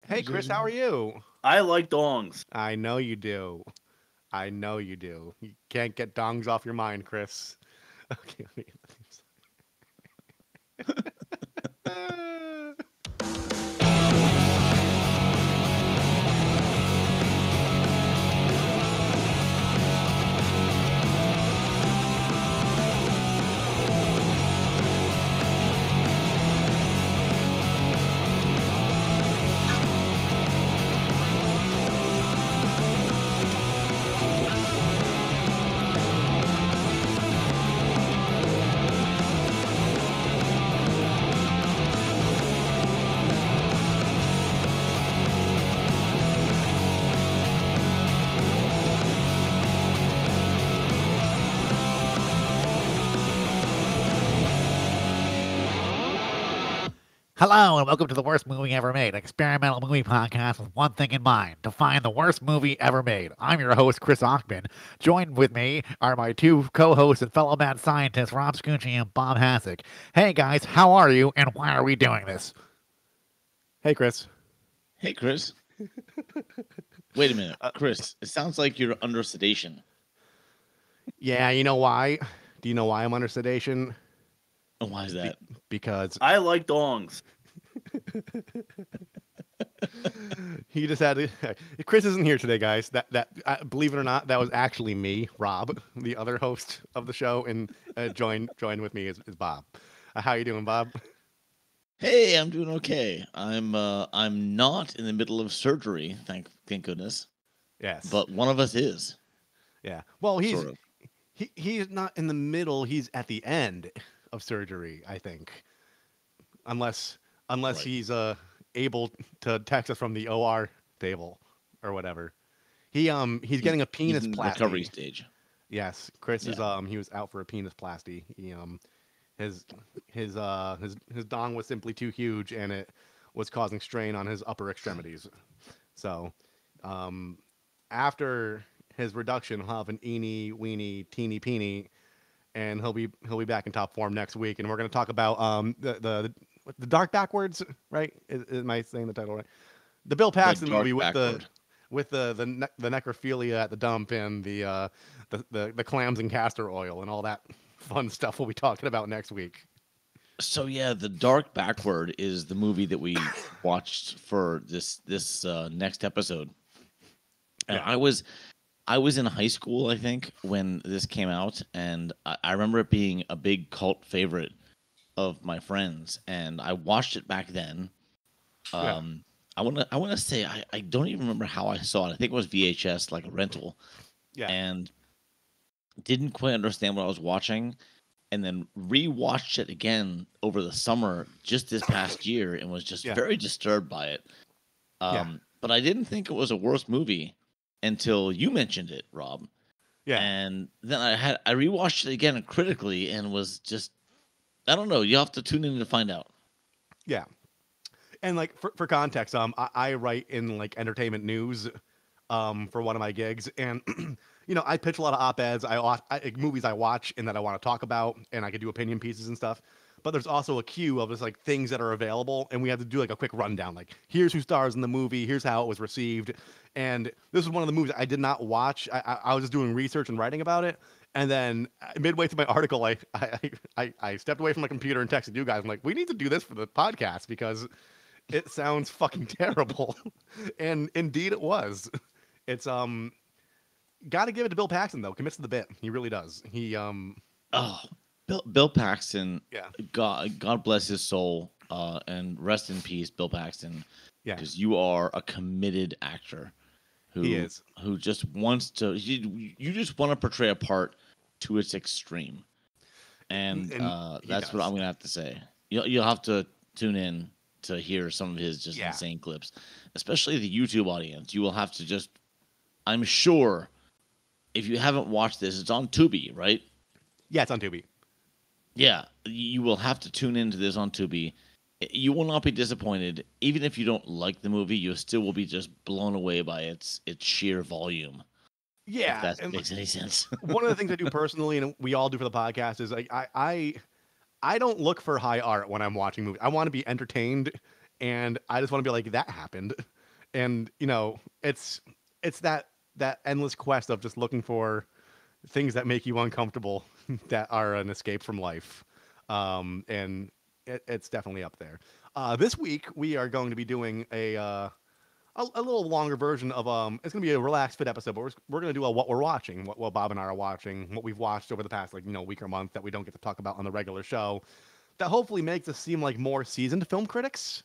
Hey, Chris, how are you? I like dongs. I know you do. I know you do. You can't get dongs off your mind, Chris. Okay. Uh, Hello, and welcome to the worst movie ever made, an experimental movie podcast with one thing in mind: to find the worst movie ever made. I'm your host, Chris Ochman. Joined with me are my two co-hosts and fellow mad scientists, Rob Scucci and Bob Hassick. Hey guys, how are you, and why are we doing this? hey, Chris. Hey, Chris. Wait a minute, Uh, Chris. It sounds like you're under sedation. yeah, you know why? Do you know why I'm under sedation? And why is Be- that? because I like dongs. he just had to. Chris isn't here today, guys. Believe it or not, that was actually me, Rob, the other host of the show, and joined with me is Bob. How you doing, Bob? Hey, I'm doing okay. I'm not in the middle of surgery, thank goodness. Yes. But one of us is, Yeah. Well, sort of. he's not in the middle. He's at the end of surgery, I think, unless Right. he's able to text us from the OR table or whatever. He's He's getting a he's penis in the recovery plasty. stage. Yes, Chris is Yeah. he was out for a penis plasty. His his dong was simply too huge and it was causing strain on his upper extremities. So, um, after his reduction, he'll have an eeny weeny teeny peeny, and he'll be back in top form next week. And we're gonna talk about the dark backwards, right? Am I saying the title right? The Bill The Paxton movie dark with backward. the necrophilia at the dump and the clams and castor oil and all that fun stuff we'll be talking about next week. So yeah, the dark backward is the movie that we watched for this next episode. And Yeah. I was in high school, I think, when this came out, and I remember it being a big cult favorite of my friends, and I watched it back then. Yeah. Um, I wanna say I don't even remember how I saw it. I think it was VHS, like a rental, Yeah. and didn't quite understand what I was watching, and then rewatched it again over the summer just this past year, and was just Yeah. very disturbed by it. Yeah. But I didn't think it was a worse movie until you mentioned it, Rob. Yeah. And then I rewatched it again critically and was just I don't know. You have to tune in to find out. Yeah. And like for context, I write in like entertainment news, for one of my gigs, and I pitch a lot of op-eds, like, movies I watch and that I want to talk about, and I could do opinion pieces and stuff. But there's also a queue of just like things that are available, and we have to do like a quick rundown. Like, here's who stars in the movie, here's how it was received, and this is one of the movies I did not watch. I was just doing research and writing about it, and then midway through my article, I stepped away from my computer and texted you guys. I'm like, we need to do this for the podcast because it sounds fucking terrible. And indeed it was. It's got to give it to Bill Paxton though. Commits to the bit. He really does. Oh, Bill Paxton, Yeah. God bless his soul, and rest in peace, Bill Paxton, Yeah. because you are a committed actor He who is. just wants to. You just want to portray a part to its extreme, and And he that's what I'm does. gonna have to say. You'll have to tune in to hear some of his just Yeah. insane clips, especially the YouTube audience. You will have to just. I'm sure if you haven't watched this, it's on Tubi, right? Yeah, it's on Tubi. Yeah, you will have to tune into this on Tubi. You will not be disappointed, even if you don't like the movie. You still will be just blown away by its sheer volume. If Yeah. that And makes any sense. one of the things I do personally, and we all do for the podcast, is like I don't look for high art when I'm watching movies. I want to be entertained, and I just want to be like, that happened. And it's that endless quest of just looking for things that make you uncomfortable that are an escape from life. And it's definitely up there. This week we are going to be doing a little longer version of it's gonna be a relaxed fit episode, but we're gonna do a what we're watching, what Bob and I are watching, what we've watched over the past week or month that we don't get to talk about on the regular show. That hopefully makes us seem like more seasoned film critics,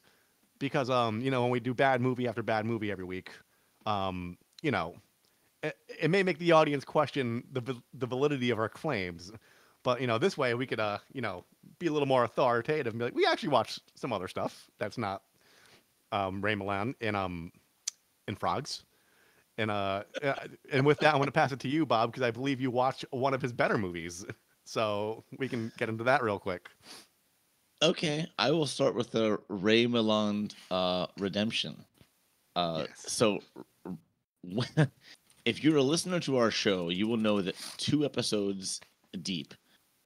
because when we do bad movie after bad movie every week, um you know it may make the audience question the validity of our claims. But this way we could be a little more authoritative and be like, we actually watched some other stuff that's not Ray Milan in Frogs. And with that, I'm going to pass it to you, Bob, because I believe you watched one of his better movies. So we can get into that real quick. Okay, I will start with the Ray Milland Redemption. Yes. So, if you're a listener to our show, you will know that 2 episodes deep,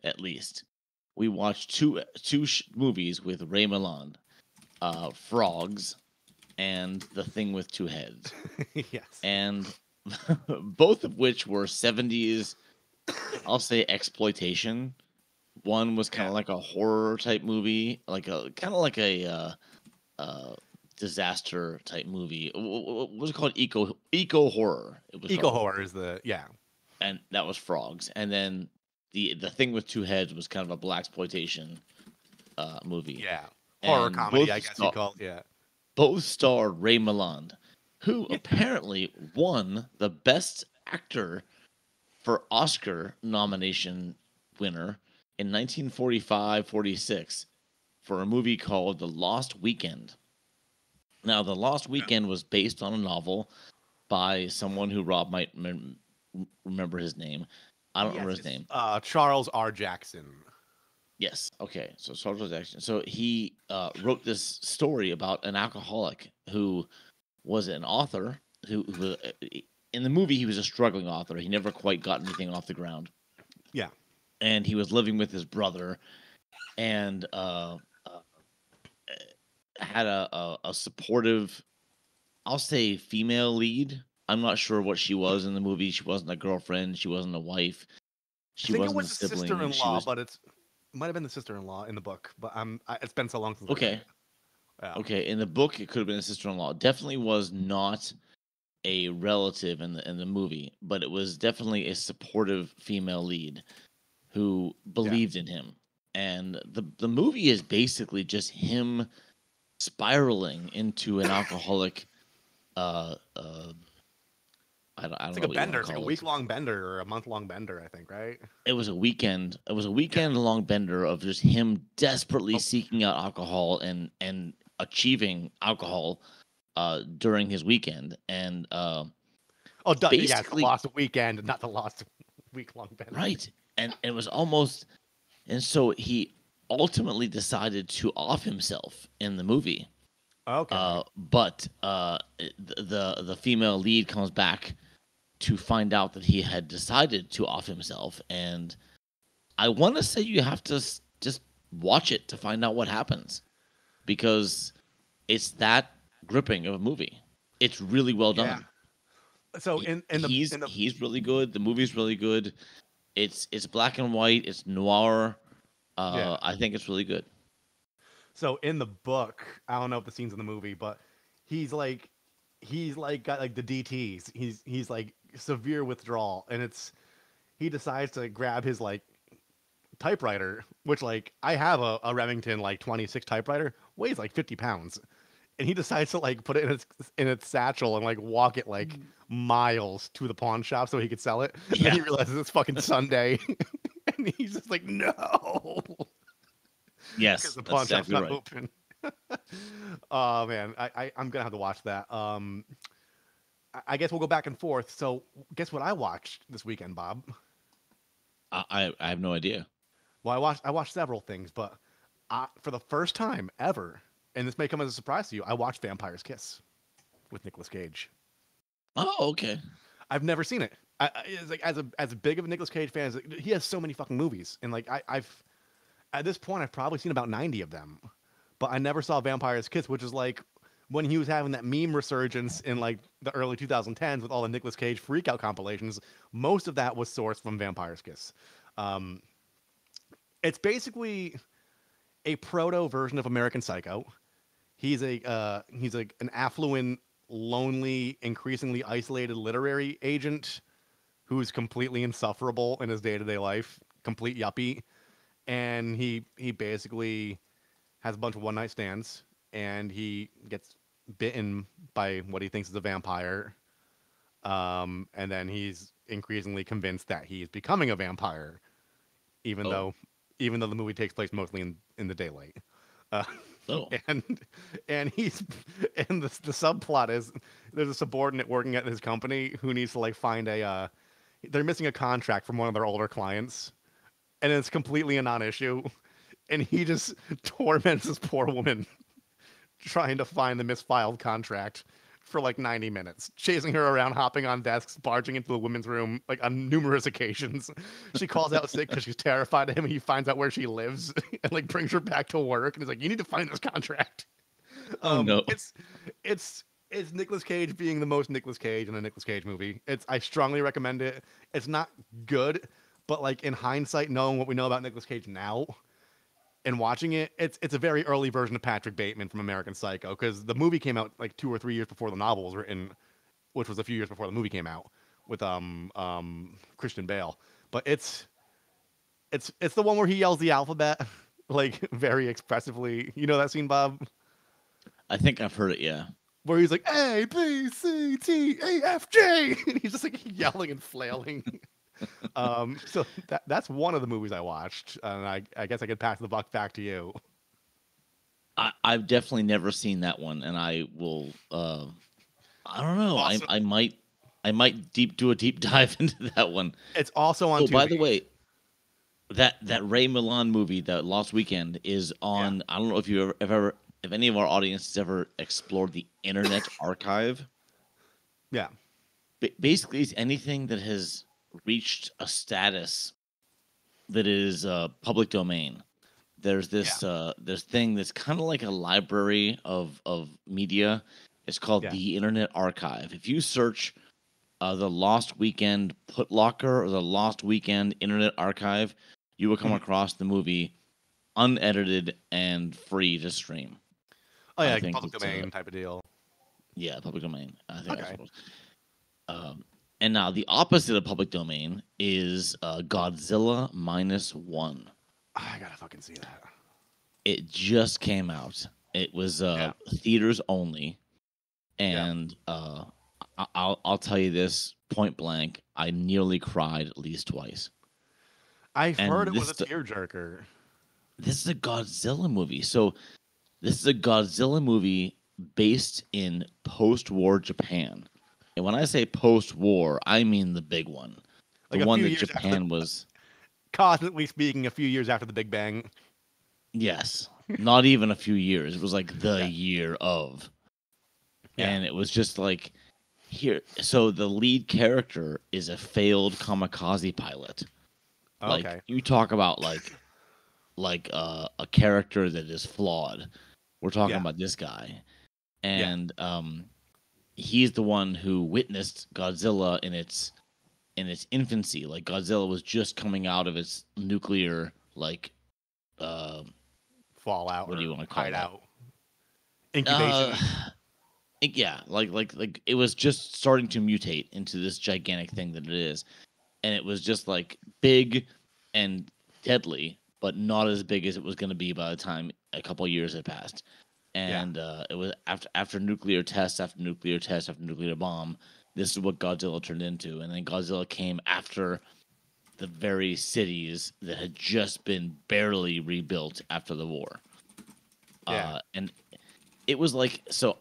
at least, we watched two movies with Ray Milland, Frogs, and The Thing with Two Heads, Yes. and both of which were 70s, I'll say, exploitation. One was kind of like a horror type movie, like a kind of like a disaster type movie. What was it called? Eco horror. It was Eco called. horror is And that was Frogs. And then the Thing with Two Heads was kind of a black exploitation movie. yeah, horror And comedy, I guess you call it. Yeah. Both starred Ray Milland, who apparently won the Best Actor for Oscar nomination winner in 1945-46 for a movie called The Lost Weekend. Now, The Lost Weekend was based on a novel by someone who Rob might remember his name. I don't remember his name. Charles R. Jackson. Yes. Okay. So Charles Jackson. So he wrote this story about an alcoholic who was an author who in the movie he was a struggling author. He never quite got anything off the ground. Yeah. And he was living with his brother, and had a supportive, I'll say, female lead. I'm not sure what she was in the movie. She wasn't a girlfriend. She wasn't a wife. She I think wasn't it was a sibling. sister-in-law, but it might have been the sister-in-law in the book. But it's been so long since. Okay. Yeah. Okay. In the book, it could have been a sister-in-law. Definitely was not a relative in the movie, but it was definitely a supportive female lead who believed in him. And the movie is basically just him spiraling into an alcoholic. I don't It's know like a what you wanna bender. It's like a call it. week-long bender or a month-long bender, I think, right? It was a weekend. It was a weekend-long bender of just him desperately seeking out alcohol and achieving alcohol during his weekend. And Yeah, it's the basically, lost weekend, not the lost week-long bender. right. And it was almost, and so he ultimately decided to off himself in the movie. Okay. But the female lead comes back to find out that he had decided to off himself, and I want to say you have to just watch it to find out what happens, because it's that gripping of a movie. It's really well done. So He's really good. The movie's really good. It's black and white. It's noir. I think it's really good. So in the book, I don't know if the scene's in the movie, but he's like got like the DTs. He's like severe withdrawal, and he decides to grab his like typewriter, which like I have a Remington like 26 typewriter, weighs like 50 pounds. And he decides to like put it in its satchel and like walk it like miles to the pawn shop so he could sell it. And then he realizes it's fucking Sunday, and he's just like, no. Yes, Because the pawn that's shop's exactly not right. open. Oh man, I'm gonna have to watch that. I guess we'll go back and forth. So guess what I watched this weekend, Bob? I have no idea. Well, I watched several things, but for the first time ever, and this may come as a surprise to you, I watched Vampire's Kiss with Nicolas Cage. Oh, okay. I've never seen it. It's like as big of a Nicolas Cage fan as he has so many fucking movies, and like I've at this point I've probably seen about 90 of them, but I never saw Vampire's Kiss, which is like when he was having that meme resurgence in like the early 2010s with all the Nicolas Cage freakout compilations, most of that was sourced from Vampire's Kiss. Um, it's basically a proto version of American Psycho. He's an affluent, lonely, increasingly isolated literary agent who's completely insufferable in his day to day life, complete yuppie, and he basically has a bunch of one night stands, and he gets bitten by what he thinks is a vampire, and then he's increasingly convinced that he's becoming a vampire, even Oh, though even though the movie takes place mostly in the daylight. Uh, oh, and and he's and the subplot is there's a subordinate working at his company who needs to like find a they're missing a contract from one of their older clients, and it's completely a non-issue, and he just torments this poor woman trying to find the misfiled contract for like 90 minutes, chasing her around, hopping on desks, barging into the women's room like on numerous occasions. She calls out sick because she's terrified of him, and he finds out where she lives and like brings her back to work, and he's like, "You need to find this contract." oh no. It's it's Nicolas Cage being the most Nicolas Cage in a Nicolas Cage movie. I strongly recommend it. It's not good, but like in hindsight, knowing what we know about Nicolas Cage now and watching it, it's a very early version of Patrick Bateman from American Psycho, because the movie came out like 2 or 3 years before the novel was written, which was a few years before the movie came out with Christian Bale. But it's the one where he yells the alphabet like very expressively. You know that scene, Bob? I think I've heard it. Yeah. Where he's like A B C D E F G, and he's just like yelling and flailing. So that's one of the movies I watched, and I guess I could pass the buck back to you. I've definitely never seen that one, and I will. I don't know. Awesome. I might do a deep dive into that one. It's also on. Oh, by the Tubi. way, that Ray Milan movie, that Lost Weekend, is on. I don't know if you ever if any of our audience has ever explored the Internet Archive. Yeah, Basically, it's anything that has reached a status that is public domain. There's this thing that's kind of like a library of media. It's called yeah. the Internet Archive. If you search the Lost Weekend Putlocker or the Lost Weekend Internet Archive, you will come Mhm. across the movie unedited and free to stream. Oh I yeah, think public it's domain type of deal. yeah, public domain. I think that's Okay, what. And now the opposite of public domain is Godzilla Minus One. I gotta fucking see that. It just came out. It was Yeah, theaters only, yeah. and I'll tell you this point blank. I nearly cried at least twice. I've heard And it was a tearjerker. this is a Godzilla movie. So this is a Godzilla movie based in post-war Japan. And when I say post-war, I mean the big one. The Like a one few that years after, Japan was, cosmically speaking, a few years after the Big Bang. yes, not even a few years. It was like the Yeah, year of. yeah. And it was just like here. So the lead character is a failed kamikaze pilot. Like Okay. you talk about a character that is flawed. We're talking Yeah, about this guy. yeah. And he's the one who witnessed Godzilla in its infancy. Like Godzilla was just coming out of its nuclear uh Fallout what do you or want to call that? hideout, Uh incubation. yeah, like it was just starting to mutate into this gigantic thing that it is. And it was just like big and deadly, but not as big as it was going to be by the time a couple of years had passed. Yeah, And it was after nuclear test after nuclear test after nuclear bomb. This is what Godzilla turned into, and then Godzilla came after the very cities that had just been barely rebuilt after the war. yeah. And it was like so.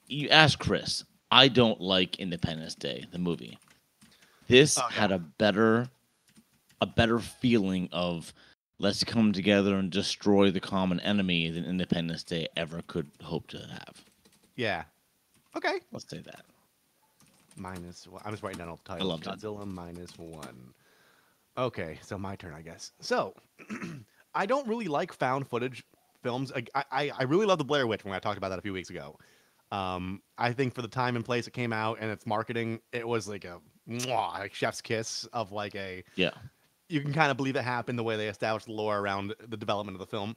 You ask Chris. I don't like Independence Day, the movie. This Oh had yeah, a better feeling of let's come together and destroy the common enemy than Independence Day ever could hope to have. yeah. Okay. Let's say that. Minus one. I'm just writing down all the I titles. loved it. Godzilla minus one. Okay, so my turn, I guess. So, I don't really like films. I really love the Blair Witch when I talked about that a few weeks ago. I think for the time and place it came out and its marketing, it was like a mwah, like chef's kiss of like a. Yeah. You can kind of believe it happened the way they established the lore around the development of the film.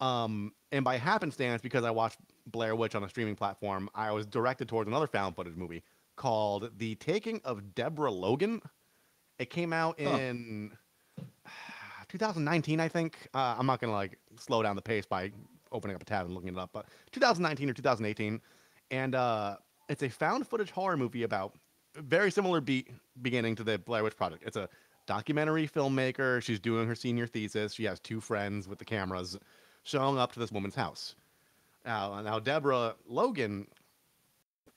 And by happenstance, because I watched Blair Witch on a streaming platform, I was directed towards another found footage movie called The Taking of Deborah Logan. It came out in 2019, I think. I'm not gonna like slow down the pace by opening up a tab and looking it up, but 2019 or 2018, and it's a found footage horror movie about very similar beginning to the Blair Witch Project. It's a documentary filmmaker. She's doing her senior thesis. She has two friends with the cameras showing up to this woman's house. Now Deborah Logan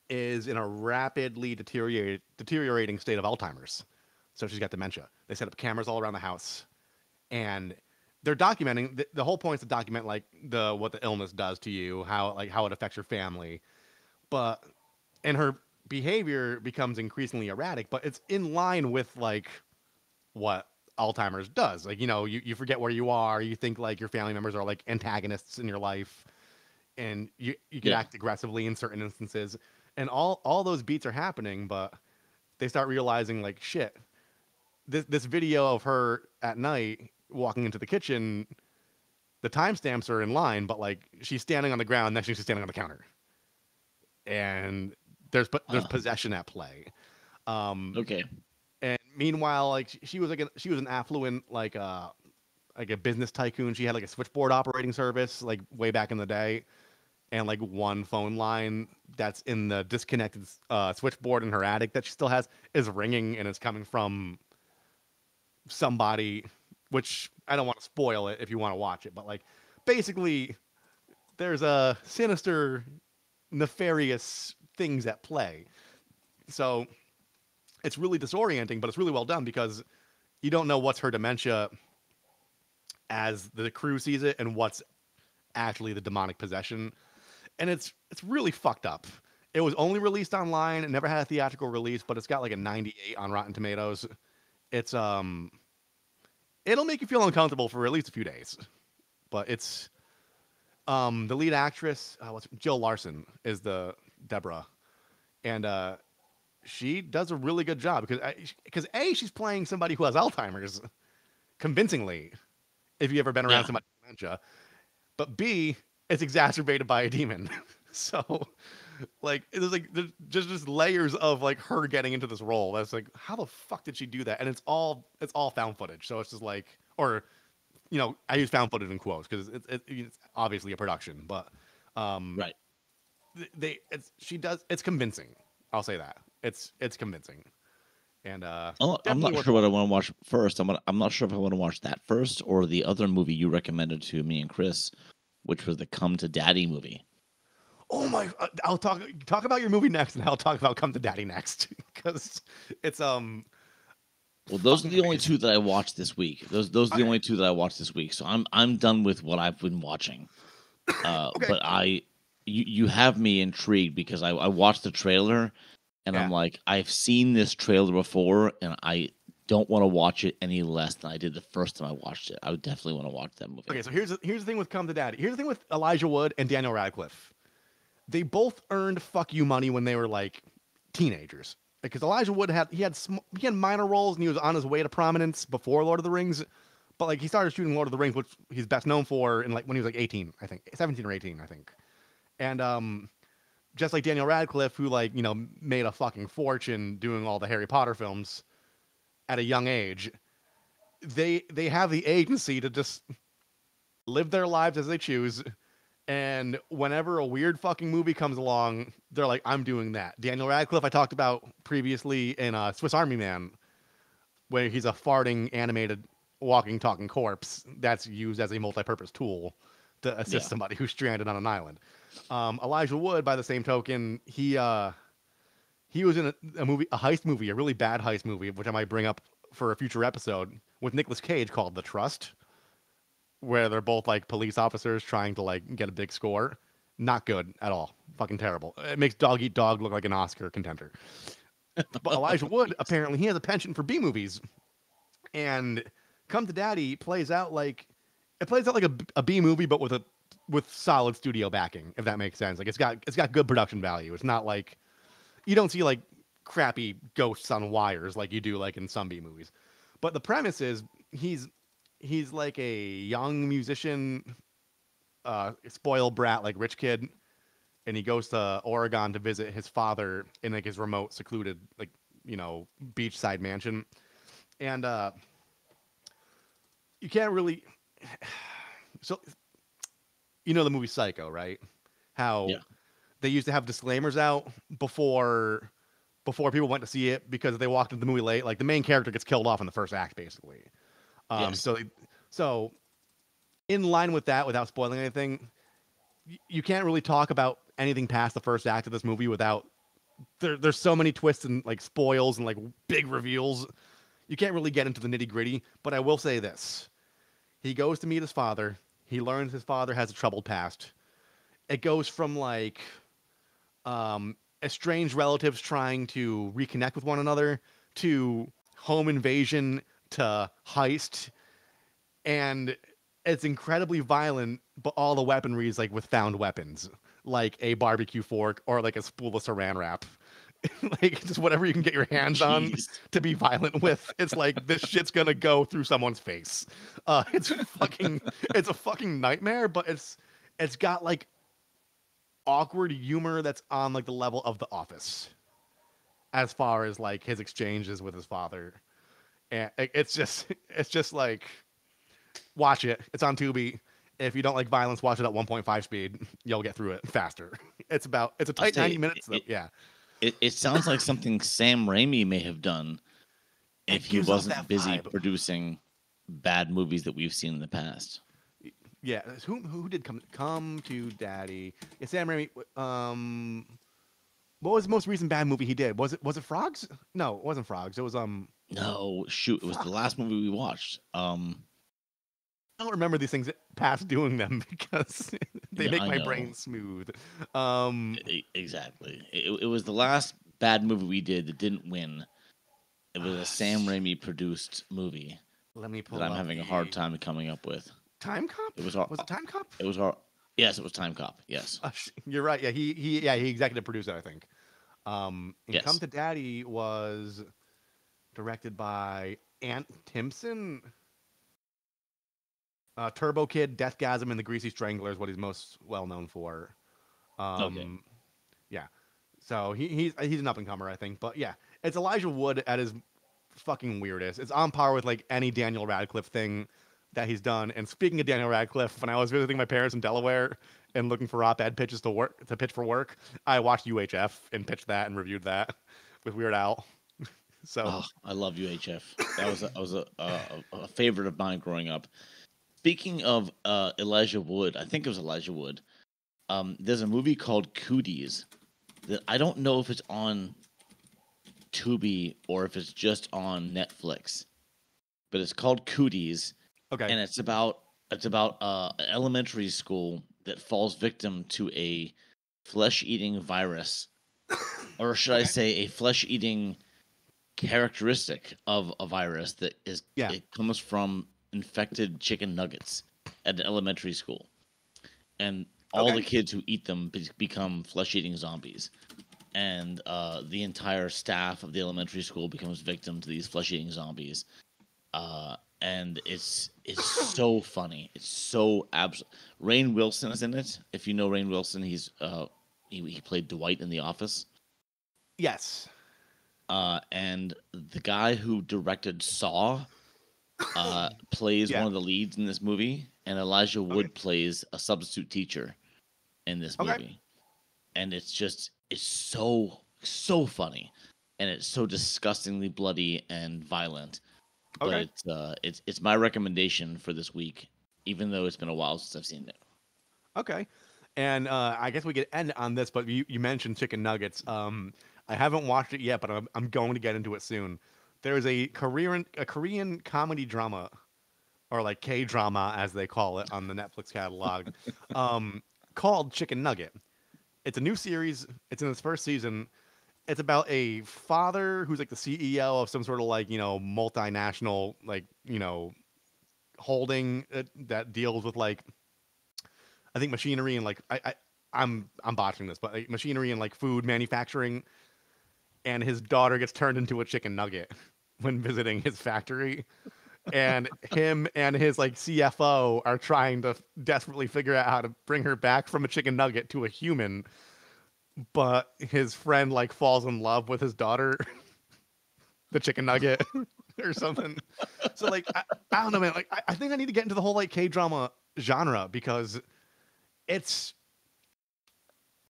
is in a rapidly deteriorating state of Alzheimer's. So she's got dementia. They set up cameras all around the house, and they're documenting. The whole point is to document like what the illness does to you, how it affects your family. And her behavior becomes increasingly erratic, but it's in line with like what Alzheimer's does. Like, you forget where you are. You think like your family members are like antagonists in your life, and you can act aggressively in certain instances. And all those beats are happening, but they start realizing like shit. This video of her at night walking into the kitchen, the timestamps are in line, but like she's standing on the ground, next thing she's standing on the counter, and there's possession at play. Okay. And meanwhile, like she was an affluent like a business tycoon. She had like a switchboard operating service like way back in the day, and like one phone line that's in the disconnected switchboard in her attic that she still has is ringing, and it's coming from somebody, which I don't want to spoil it if you want to watch it, but like basically there's a sinister, nefarious things at play. So it's really disorienting, but it's really well done because you don't know what's her dementia as the crew sees it and what's actually the demonic possession. And it's really fucked up. It was only released online. It never had a theatrical release, but it's got like a 98 on Rotten Tomatoes. It's it'll make you feel uncomfortable for at least a few days. But it's the lead actress, Jill Larson is the Deborah, and she does a really good job because she's playing somebody who has Alzheimer's convincingly, if you've ever been around somebody with dementia, but B, it's exacerbated by a demon. So like there's just layers of like her getting into this role that's like, how the fuck did she do that? And it's all found footage, so it's just like, or I use found footage in quotes because it's obviously a production, but right. It's convincing. I'll say that it's convincing, and I'm not sure what I want to watch first. I'm not sure if I want to watch that first or the other movie you recommended to me and Chris, which was the Come to Daddy movie. Oh my! I'll talk about your movie next, and I'll talk about Come to Daddy next because it's Well, those are the only two that I watched this week. Those are the only two that I watched this week. So I'm done with what I've been watching. Okay. But you have me intrigued because I watched the trailer, and I'm like, I've seen this trailer before, and I don't want to watch it any less than I did the first time I watched it. I would definitely want to watch that movie. Okay, so here's the thing with Come to Daddy. Here's the thing with Elijah Wood and Daniel Radcliffe. They both earned fuck you money when they were like teenagers. Because Elijah Wood had minor roles and he was on his way to prominence before Lord of the Rings, but like he started shooting Lord of the Rings, which he's best known for, in like when he was like 18, I think, 17 or 18, I think. And just like Daniel Radcliffe, who like made a fucking fortune doing all the Harry Potter films at a young age, they have the agency to just live their lives as they choose. And whenever a weird fucking movie comes along, they're like, I'm doing that. Daniel Radcliffe, I talked about previously in Swiss Army Man, where he's a farting, animated, walking, talking corpse that's used as a multi-purpose tool to assist somebody who's stranded on an island. Elijah Wood, by the same token, he was in a heist movie, a really bad heist movie, which I might bring up for a future episode, with Nicolas Cage called The Trust, where they're both like police officers trying to like get a big score. Not good at all. Fucking terrible. It makes Dog Eat Dog look like an Oscar contender. But Elijah Wood, apparently he has a penchant for B movies. And Come to Daddy plays out like a B movie, but with a with solid studio backing, if that makes sense. Like it's got good production value. It's not like you don't see like crappy ghosts on wires like you do like in some B movies. But the premise is he's like a young musician, spoiled brat, like rich kid, and he goes to Oregon to visit his father in like his remote, secluded, like beachside mansion, and you can't really. So the movie Psycho, right? How Yeah. they used to have disclaimers out before people went to see it because if they walked into the movie late, like the main character gets killed off in the first act, basically. Yes. So in line with that, without spoiling anything, you can't really talk about anything past the first act of this movie without there's so many twists and like spoils and like big reveals. You can't really get into the nitty gritty. But I will say this: he goes to meet his father. He learns his father has a troubled past. It goes from like estranged relatives trying to reconnect with one another to home invasion to heist, and it's incredibly violent, but all the weaponry is like with found weapons, like a barbecue fork or like a spool of saran wrap. Like just whatever you can get your hands on Jeez. to be violent with. It's like this shit's gonna go through someone's face. It's a fucking nightmare, but it's got like awkward humor that's on like the level of The Office, as far as like his exchanges with his father, and it's just like watch it. It's on Tubi. If you don't like violence, watch it at 1.5 speed. You'll get through it faster. It's a I'll tight say 90 minutes though. it, Yeah. it sounds like something Sam Raimi may have done It if he gives off wasn't that busy vibe. producing bad movies that we've seen in the past. Yeah. Who did come to Daddy? Yeah, Sam Raimi. What was the most recent bad movie he did? Was it Frogs? No, it wasn't Frogs. It was No, shoot, it was the fuck. last movie we watched. I don't remember these things past doing them because they Yeah, make I my know. brain smooth. Um, Exactly. It was the last bad movie we did that didn't win. It was a Sam Raimi produced movie let me that pull I'm up having a hard the time coming up with. Time Cop. It was our Was it Time Cop? it was our yes, it was Time Cop. Yes. You're right. Yeah, he executive produced it, I think. And Come Yes. to Daddy was directed by Ant Timpson. Turbo Kid, Deathgasm, and the Greasy Strangler is what he's most well known for. Okay. Um, yeah. So he's an up and comer, I think. But yeah, it's Elijah Wood at his fucking weirdest. It's on par with like any Daniel Radcliffe thing that he's done. And speaking of Daniel Radcliffe, when I was visiting my parents in Delaware and looking for op-ed pitches to pitch for work, I watched UHF and pitched that and reviewed that with Weird Al. So Oh, I love UHF. That was a favorite of mine growing up. Speaking of Elijah Wood, I think it was Elijah Wood. There's a movie called Cooties that I don't know if it's on Tubi or if it's just on Netflix, but it's called Cooties, okay, and it's about an elementary school that falls victim to a flesh-eating virus, or should I okay, say, a flesh-eating characteristic of a virus that is yeah, it comes from infected chicken nuggets at an elementary school, and all the okay, kids who eat them become flesh-eating zombies, and the entire staff of the elementary school becomes victim to these flesh-eating zombies. And it's so funny. It's so Rainn Wilson is in it. If you know Rainn Wilson, he played Dwight in The Office. yes, And the guy who directed Saw plays yeah, one of the leads in this movie, and Elijah okay, Wood plays a substitute teacher in this okay, movie. And it's so funny, and it's so disgustingly bloody and violent. But okay, it's my recommendation for this week, even though it's been a while since I've seen it. okay. And I guess we could end on this, but you mentioned chicken nuggets. I haven't watched it yet, but I'm going to get into it soon. There's a Korean comedy drama, or like K drama as they call it on the Netflix catalog, um, called Chicken Nugget. It's a new series. It's in its first season. It's about a father who's like the CEO of some sort of like multinational like holding that deals with like I think machinery and like I'm botching this, but like, machinery and like food manufacturing, and his daughter gets turned into a chicken nugget when visiting his factory. And him and his like CFO are trying to desperately figure out how to bring her back from a chicken nugget to a human, but his friend like falls in love with his daughter, the chicken nugget, or something. So like I don't know, man. Like I think I need to get into the whole like K-drama genre because it's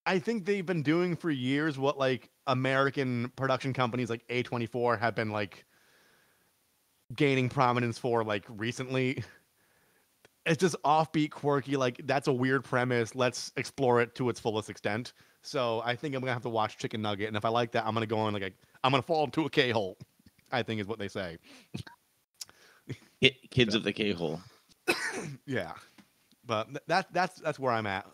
I think they've been doing for years what like American production companies like A24 have been like gaining prominence for like recently. It's just offbeat, quirky, like that's a weird premise. Let's explore it to its fullest extent. So I think I'm gonna have to watch Chicken Nugget, and if I like that, I'm gonna go on like I'm gonna fall into a K hole. I think is what they say. Kids of the K-hole. Yeah, but that's where I'm at.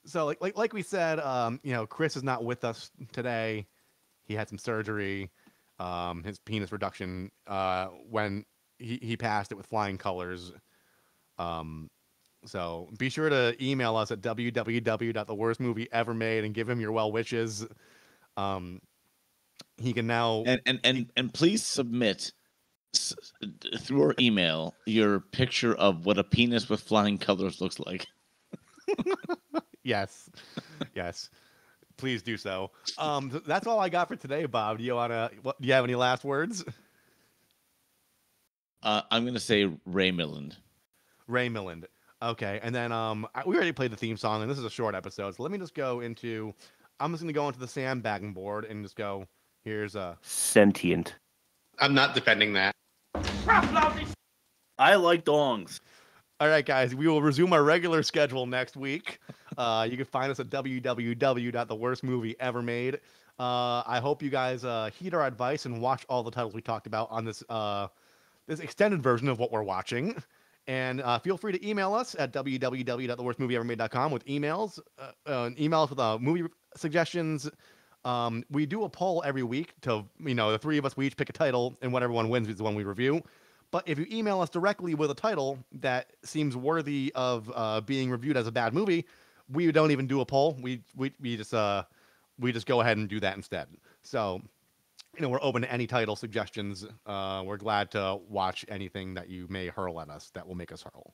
So like we said, you know, Chris is not with us today. He had some surgery, his penis reduction. When he passed it with flying colors. So be sure to email us at www.theworstmovieevermade and give him your well wishes. He can now And please submit through our email your picture of what a penis with flying colors looks like. yes, yes. Please do so. That's all I got for today, Bob. Do you have any last words? I'm gonna say Ray Milland. Ray Milland. Okay, and then we already played the theme song, and this is a short episode, so let me just go into. I'm just gonna go into the sandbagging board and just go. Here's a Sentient. I'm not defending that. I like dongs. All right, guys, we will resume our regular schedule next week. You can find us at www.theworstmovieevermade. I hope you guys heed our advice and watch all the titles we talked about on this this extended version of what we're watching. And feel free to email us at www.theworstmovieevermade.com with emails. Email us with movie suggestions. We do a poll every week to, you know, the three of us, we each pick a title, and whatever one wins is the one we review. But if you email us directly with a title that seems worthy of being reviewed as a bad movie, we don't even do a poll. We just go ahead and do that instead. So, you know, we're open to any title suggestions. We're glad to watch anything that you may hurl at us that will make us hurl.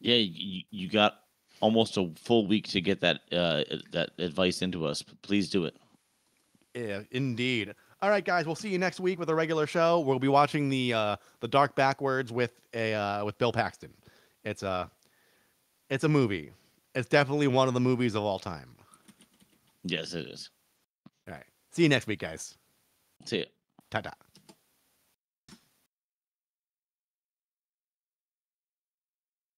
Yeah, you got almost a full week to get that that advice into us. Please do it. Yeah, indeed. All right, guys. We'll see you next week with a regular show. We'll be watching the Dark Backwards with Bill Paxton. It's a movie. It's definitely one of the movies of all time. Yes, it is. All right. See you next week, guys. See ya. Ta-ta.